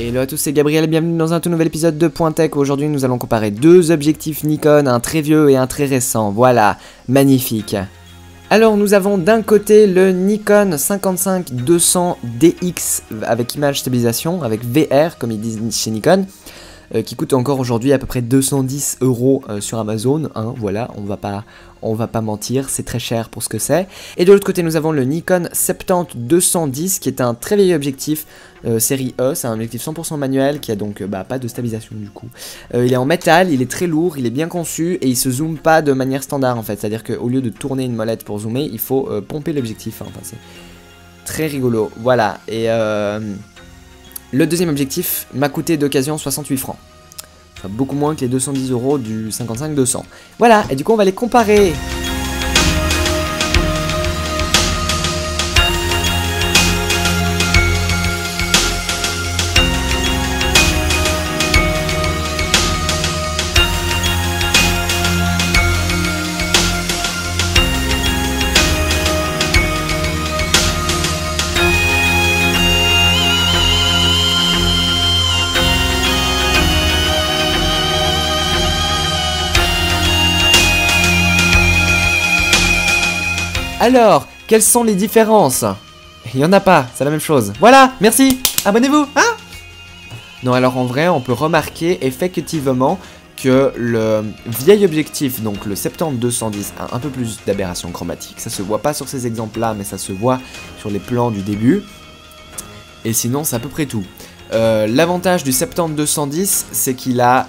Hello à tous, c'est Gabriel et bienvenue dans un tout nouvel épisode de Point Tech. Aujourd'hui nous allons comparer deux objectifs Nikon, un très vieux et un très récent. Voilà, magnifique. Alors nous avons d'un côté le Nikon 55-200 DX avec image stabilisation, avec VR comme ils disent chez Nikon, qui coûte encore aujourd'hui à peu près 210 € sur Amazon, hein, voilà, on va pas mentir, c'est très cher pour ce que c'est. Et de l'autre côté nous avons le Nikon 70-210 qui est un très vieil objectif série E, c'est un objectif 100% manuel qui a donc pas de stabilisation du coup. Il est en métal, il est très lourd, il est bien conçu et il se zoome pas de manière standard en fait, c'est à dire qu'au lieu de tourner une molette pour zoomer, il faut pomper l'objectif, hein. Enfin, c'est très rigolo, voilà. Et le deuxième objectif m'a coûté d'occasion 68 francs. Enfin, beaucoup moins que les 210 € du 55-200. Voilà, et du coup on va les comparer. Alors, quelles sont les différences? Il n'y en a pas, c'est la même chose. Voilà, merci, abonnez-vous, hein? Non, alors en vrai, on peut remarquer effectivement que le vieil objectif, donc le 70-210, a un peu plus d'aberration chromatique. Ça se voit pas sur ces exemples-là, mais ça se voit sur les plans du début. Et sinon, c'est à peu près tout. L'avantage du 70-210, c'est qu'il a...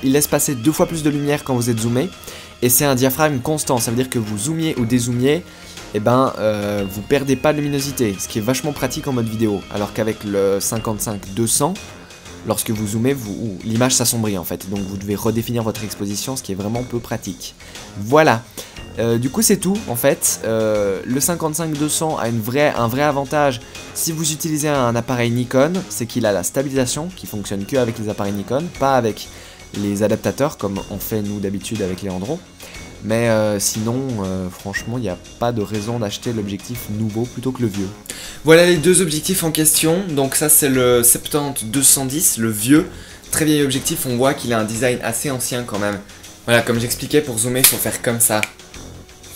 il laisse passer 2 fois plus de lumière quand vous êtes zoomé. Et c'est un diaphragme constant, ça veut dire que vous zoomiez ou dézoomiez, et vous perdez pas de luminosité, ce qui est vachement pratique en mode vidéo. Alors qu'avec le 55-200, lorsque vous zoomez, l'image s'assombrit en fait, donc vous devez redéfinir votre exposition, ce qui est vraiment peu pratique. Voilà, du coup c'est tout en fait. Le 55-200 a un vrai avantage si vous utilisez un appareil Nikon, c'est qu'il a la stabilisation qui fonctionne que avec les appareils Nikon, pas avec les adaptateurs comme on fait nous d'habitude avec Leandro. Mais sinon franchement il n'y a pas de raison d'acheter l'objectif nouveau plutôt que le vieux. Voilà les deux objectifs en question. Donc ça c'est le 70-210, le vieux, très vieil objectif. On voit qu'il a un design assez ancien quand même. Voilà, comme j'expliquais, pour zoomer il faut faire comme ça.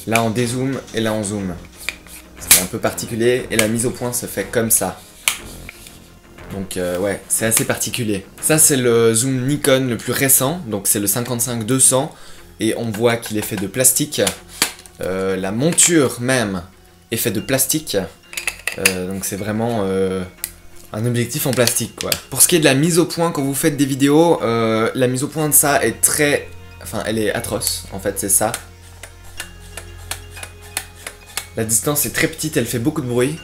Là on dézoome et là on zoome. C'est un peu particulier et la mise au point se fait comme ça. Donc ouais, c'est assez particulier. Ça c'est le zoom Nikon le plus récent, donc c'est le 55-200 et on voit qu'il est fait de plastique. La monture même est faite de plastique, donc c'est vraiment un objectif en plastique quoi. Pour ce qui est de la mise au point quand vous faites des vidéos, la mise au point de ça est très... Enfin elle est atroce en fait, c'est ça. La distance est très petite, elle fait beaucoup de bruit.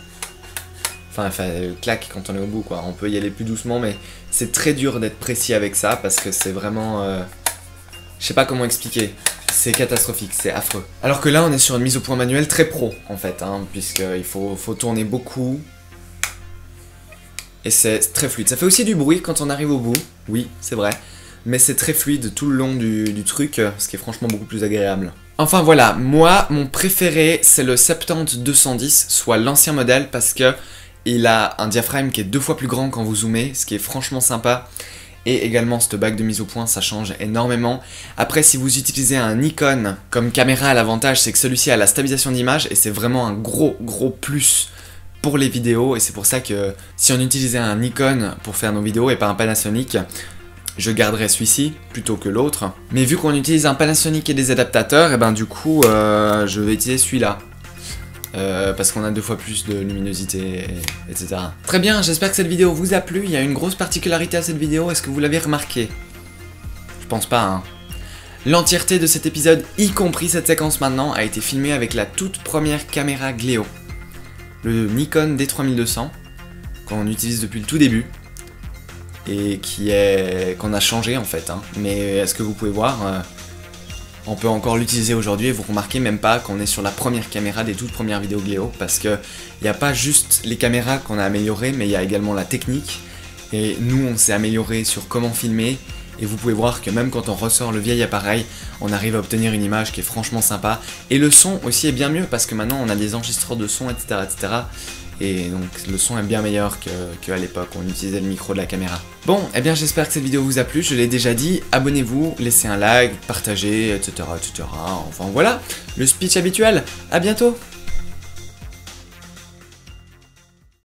Enfin, elle claque quand on est au bout quoi, on peut y aller plus doucement mais c'est très dur d'être précis avec ça parce que c'est vraiment... je sais pas comment expliquer, c'est catastrophique, c'est affreux. Alors que là on est sur une mise au point manuelle très pro en fait, hein, puisqu'il faut tourner beaucoup. Et c'est très fluide, ça fait aussi du bruit quand on arrive au bout, oui c'est vrai, mais c'est très fluide tout le long du truc, ce qui est franchement beaucoup plus agréable. Enfin voilà, moi mon préféré c'est le 70-210, soit l'ancien modèle parce que il a un diaphragme qui est 2 fois plus grand quand vous zoomez, ce qui est franchement sympa. Et également, cette bague de mise au point, ça change énormément. Après, si vous utilisez un Nikon comme caméra, l'avantage, c'est que celui-ci a la stabilisation d'image. Et c'est vraiment un gros plus pour les vidéos. Et c'est pour ça que si on utilisait un Nikon pour faire nos vidéos et pas un Panasonic, je garderais celui-ci plutôt que l'autre. Mais vu qu'on utilise un Panasonic et des adaptateurs, et du coup, je vais utiliser celui-là. Parce qu'on a 2 fois plus de luminosité, etc. Très bien, j'espère que cette vidéo vous a plu. Il y a une grosse particularité à cette vidéo, est-ce que vous l'avez remarqué? Je pense pas, hein. L'entièreté de cet épisode, y compris cette séquence maintenant, a été filmée avec la toute première caméra Gléo. Le Nikon D3200, qu'on utilise depuis le tout début. Et qu'on a changé en fait, hein. Mais est-ce que vous pouvez voir on peut encore l'utiliser aujourd'hui et vous remarquez même pas qu'on est sur la première caméra des toutes premières vidéos Gléo parce que il n'y a pas juste les caméras qu'on a améliorées mais il y a également la technique et nous on s'est amélioré sur comment filmer et vous pouvez voir que même quand on ressort le vieil appareil on arrive à obtenir une image qui est franchement sympa et le son aussi est bien mieux parce que maintenant on a des enregistreurs de son etc et donc le son est bien meilleur qu'à l'époque où on utilisait le micro de la caméra. Bon, eh bien j'espère que cette vidéo vous a plu, je l'ai déjà dit, abonnez-vous, laissez un like, partagez, etc. etc. Enfin voilà, le speech habituel, à bientôt.